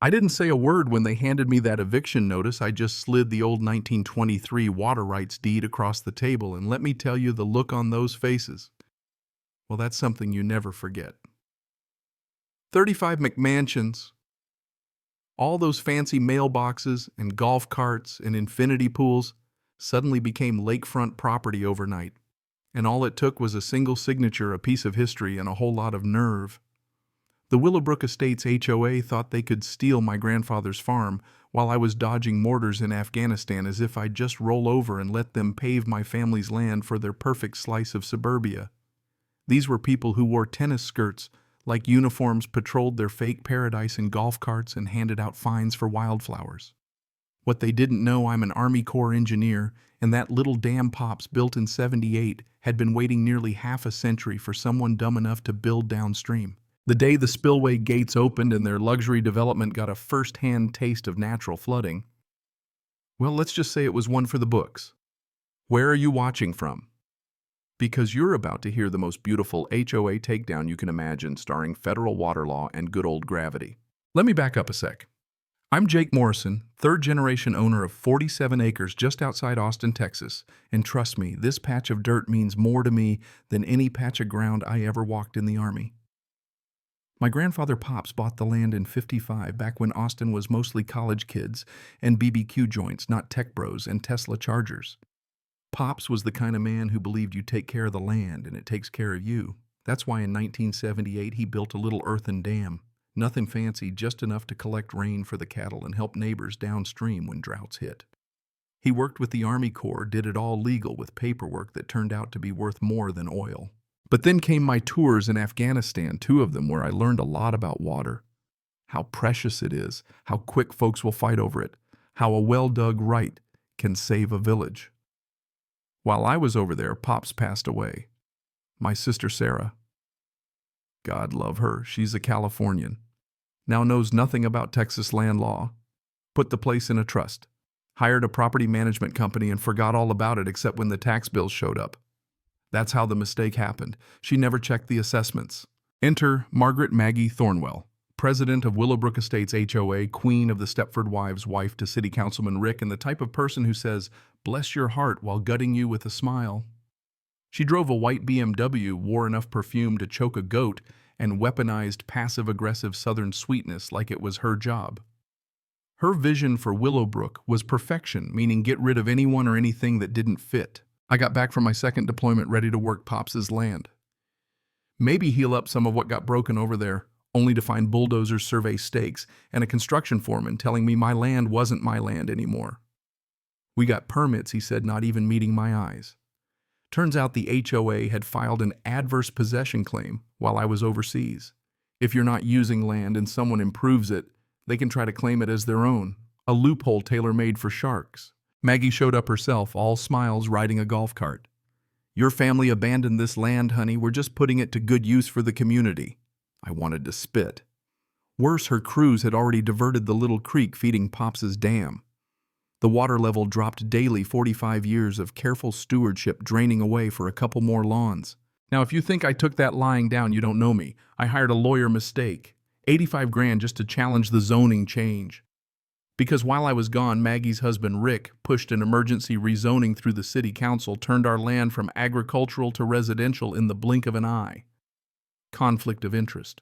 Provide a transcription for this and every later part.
I didn't say a word when they handed me that eviction notice. I just slid the old 1923 water rights deed across the table, and let me tell you, the look on those faces. Well, that's something you never forget. 35 McMansions, all those fancy mailboxes and golf carts and infinity pools suddenly became lakefront property overnight. And all it took was a single signature, a piece of history, and a whole lot of nerve. The Willowbrook Estates HOA thought they could steal my grandfather's farm while I was dodging mortars in Afghanistan, as if I'd just roll over and let them pave my family's land for their perfect slice of suburbia. These were people who wore tennis skirts like uniforms, patrolled their fake paradise in golf carts, and handed out fines for wildflowers. What they didn't know, I'm an Army Corps engineer, and that little dam Pops, built in '78, had been waiting nearly half a century for someone dumb enough to build downstream. The day the spillway gates opened and their luxury development got a first-hand taste of natural flooding, well, let's just say it was one for the books. Where are you watching from? Because you're about to hear the most beautiful HOA takedown you can imagine, starring federal water law and good old gravity. Let me back up a sec. I'm Jake Morrison, third-generation owner of 47 acres just outside Austin, Texas, and trust me, this patch of dirt means more to me than any patch of ground I ever walked in the Army. My grandfather Pops bought the land in '55, back when Austin was mostly college kids and BBQ joints, not tech bros and Tesla chargers. Pops was the kind of man who believed you take care of the land and it takes care of you. That's why in 1978 he built a little earthen dam. Nothing fancy, just enough to collect rain for the cattle and help neighbors downstream when droughts hit. He worked with the Army Corps, did it all legal with paperwork that turned out to be worth more than oil. But then came my tours in Afghanistan, 2 of them, where I learned a lot about water. How precious it is, how quick folks will fight over it, how a well-dug right can save a village. While I was over there, Pops passed away. My sister Sarah, God love her, she's a Californian, now knows nothing about Texas land law, put the place in a trust, hired a property management company, and forgot all about it except when the tax bills showed up. That's how the mistake happened. She never checked the assessments. Enter Margaret Maggie Thornwell, president of Willowbrook Estates HOA, queen of the Stepford Wives, wife to City Councilman Rick, and the type of person who says, "Bless your heart," while gutting you with a smile. She drove a white BMW, wore enough perfume to choke a goat, and weaponized passive-aggressive Southern sweetness like it was her job. Her vision for Willowbrook was perfection, meaning get rid of anyone or anything that didn't fit. I got back from my second deployment ready to work Pops's land. Maybe heal up some of what got broken over there, only to find bulldozers survey stakes and a construction foreman telling me my land wasn't my land anymore. We got permits, he said, not even meeting my eyes. Turns out the HOA had filed an adverse possession claim while I was overseas. If you're not using land and someone improves it, they can try to claim it as their own, a loophole tailor-made for sharks. Maggie showed up herself, all smiles, riding a golf cart. "Your family abandoned this land, honey. We're just putting it to good use for the community." I wanted to spit. Worse, her crews had already diverted the little creek feeding Pops's dam. The water level dropped daily, 45 years of careful stewardship draining away for a couple more lawns. Now, if you think I took that lying down, you don't know me. I hired a lawyer mistake. 85 grand just to challenge the zoning change. Because while I was gone, Maggie's husband Rick pushed an emergency rezoning through the city council, turned our land from agricultural to residential in the blink of an eye. Conflict of interest.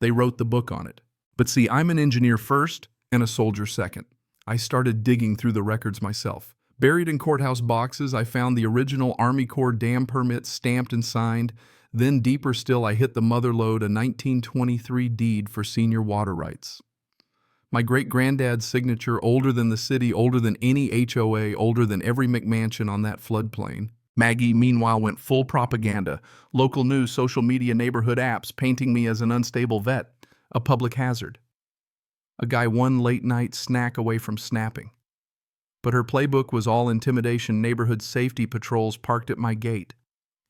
They wrote the book on it. But see, I'm an engineer first and a soldier second. I started digging through the records myself. Buried in courthouse boxes, I found the original Army Corps dam permit stamped and signed. Then deeper still, I hit the mother lode, a 1923 deed for senior water rights. My great-granddad's signature, older than the city, older than any HOA, older than every McMansion on that floodplain. Maggie, meanwhile, went full propaganda. Local news, social media, neighborhood apps, painting me as an unstable vet, a public hazard. A guy one late-night snack away from snapping. But her playbook was all intimidation, neighborhood safety patrols parked at my gate,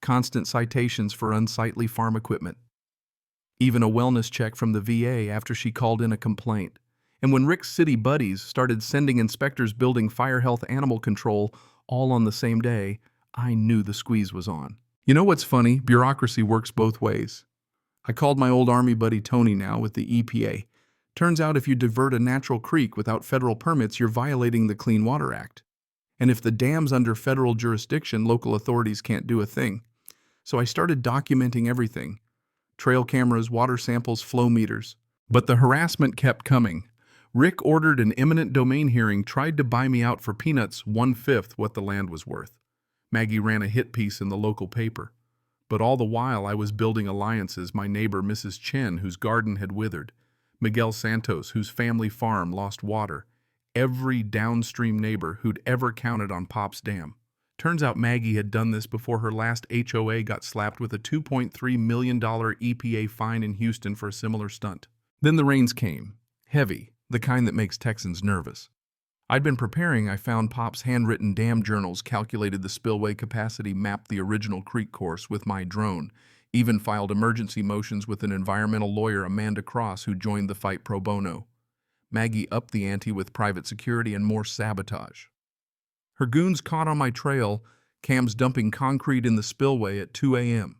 constant citations for unsightly farm equipment. Even a wellness check from the VA after she called in a complaint. And when Rick's city buddies started sending inspectors building fire health animal control all on the same day, I knew the squeeze was on. You know what's funny? Bureaucracy works both ways. I called my old Army buddy Tony now with the EPA. Turns out if you divert a natural creek without federal permits, you're violating the Clean Water Act. And if the dam's under federal jurisdiction, local authorities can't do a thing. So I started documenting everything: trail cameras, water samples, flow meters. But the harassment kept coming. Rick ordered an eminent domain hearing, tried to buy me out for peanuts, 1/5 what the land was worth. Maggie ran a hit piece in the local paper. But all the while I was building alliances: my neighbor, Mrs. Chen, whose garden had withered; Miguel Santos, whose family farm lost water; every downstream neighbor who'd ever counted on Pop's dam. Turns out Maggie had done this before her last HOA got slapped with a $2.3 million EPA fine in Houston for a similar stunt. Then the rains came. Heavy, the kind that makes Texans nervous. I'd been preparing. I found Pop's handwritten dam journals, calculated the spillway capacity, mapped the original creek course with my drone, even filed emergency motions with an environmental lawyer, Amanda Cross, who joined the fight pro bono. Maggie upped the ante with private security and more sabotage. Her goons caught on my trail, cams dumping concrete in the spillway at 2 a.m.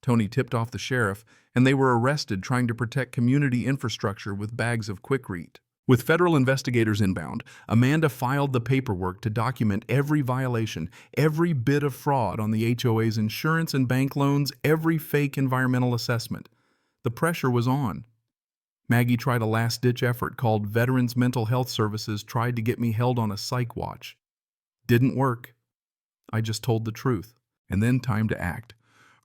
Tony tipped off the sheriff, and they were arrested trying to protect community infrastructure with bags of quikrete. With federal investigators inbound, Amanda filed the paperwork to document every violation, every bit of fraud on the HOA's insurance and bank loans, every fake environmental assessment. The pressure was on. Maggie tried a last-ditch effort called Veterans Mental Health Services, tried to get me held on a psych watch. Didn't work. I just told the truth. And then time to act.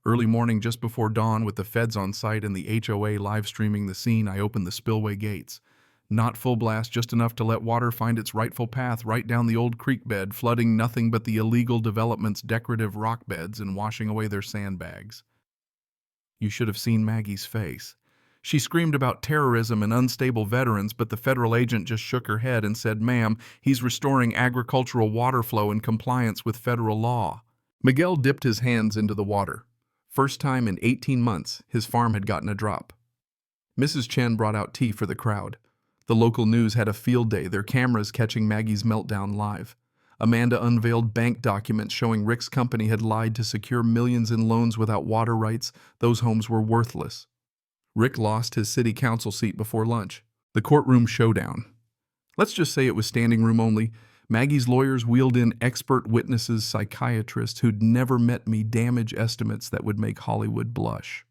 Early morning, just before dawn, with the feds on site and the HOA live streaming the scene, I opened the spillway gates. Not full blast, just enough to let water find its rightful path right down the old creek bed, flooding nothing but the illegal development's decorative rock beds and washing away their sandbags. You should have seen Maggie's face. She screamed about terrorism and unstable veterans, but the federal agent just shook her head and said, "Ma'am, he's restoring agricultural water flow in compliance with federal law." Miguel dipped his hands into the water. First time in 18 months, his farm had gotten a drop. Mrs. Chen brought out tea for the crowd. The local news had a field day, their cameras catching Maggie's meltdown live. Amanda unveiled bank documents showing Rick's company had lied to secure millions in loans without water rights. Those homes were worthless. Rick lost his city council seat before lunch. The courtroom showdown. Let's just say it was standing room only. Maggie's lawyers wheeled in expert witnesses, psychiatrists who'd never met me, damage estimates that would make Hollywood blush.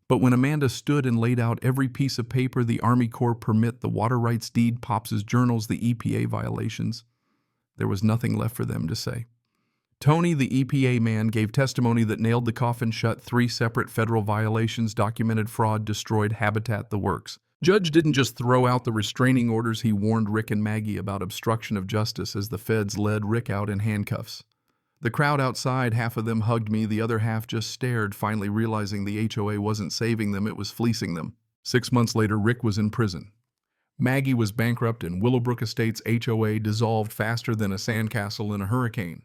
But when Amanda stood and laid out every piece of paper, the Army Corps permit, the water rights deed, Pops's journals, the EPA violations, there was nothing left for them to say. Tony, the EPA man, gave testimony that nailed the coffin shut: 3 separate federal violations, documented fraud, destroyed habitat, the works. Judge didn't just throw out the restraining orders, he warned Rick and Maggie about obstruction of justice as the feds led Rick out in handcuffs. The crowd outside, half of them hugged me, the other half just stared, finally realizing the HOA wasn't saving them, it was fleecing them. 6 months later, Rick was in prison. Maggie was bankrupt, and Willowbrook Estates HOA dissolved faster than a sandcastle in a hurricane.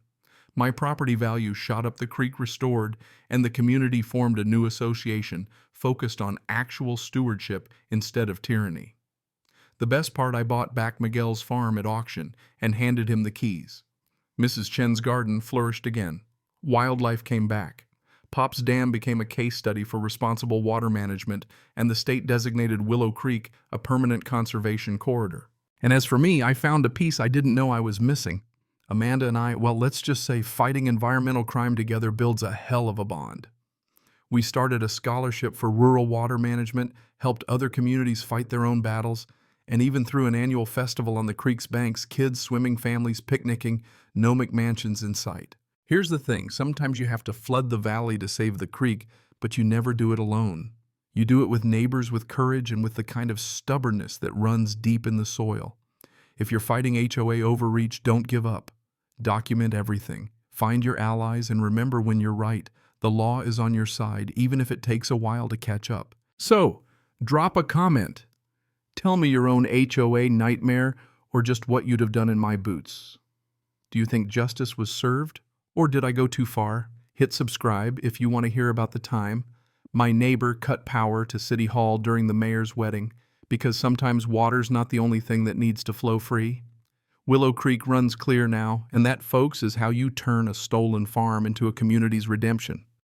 My property value shot up, the creek restored, and the community formed a new association focused on actual stewardship instead of tyranny. The best part, I bought back Miguel's farm at auction and handed him the keys. Mrs. Chen's garden flourished again. Wildlife came back. Pop's Dam became a case study for responsible water management, and the state designated Willow Creek a permanent conservation corridor. And as for me, I found a piece I didn't know I was missing. Amanda and I, well, let's just say fighting environmental crime together builds a hell of a bond. We started a scholarship for rural water management, helped other communities fight their own battles, and even through an annual festival on the creek's banks, kids swimming, families picnicking, no McMansions in sight. Here's the thing, sometimes you have to flood the valley to save the creek, but you never do it alone. You do it with neighbors, with courage, and with the kind of stubbornness that runs deep in the soil. If you're fighting HOA overreach, don't give up. Document everything. Find your allies, and remember, when you're right, the law is on your side, even if it takes a while to catch up. So, drop a comment. Tell me your own HOA nightmare, or just what you'd have done in my boots. Do you think justice was served, or did I go too far? Hit subscribe if you want to hear about the time my neighbor cut power to City Hall during the mayor's wedding, because sometimes water's not the only thing that needs to flow free. Willow Creek runs clear now, and that, folks, is how you turn a stolen farm into a community's redemption.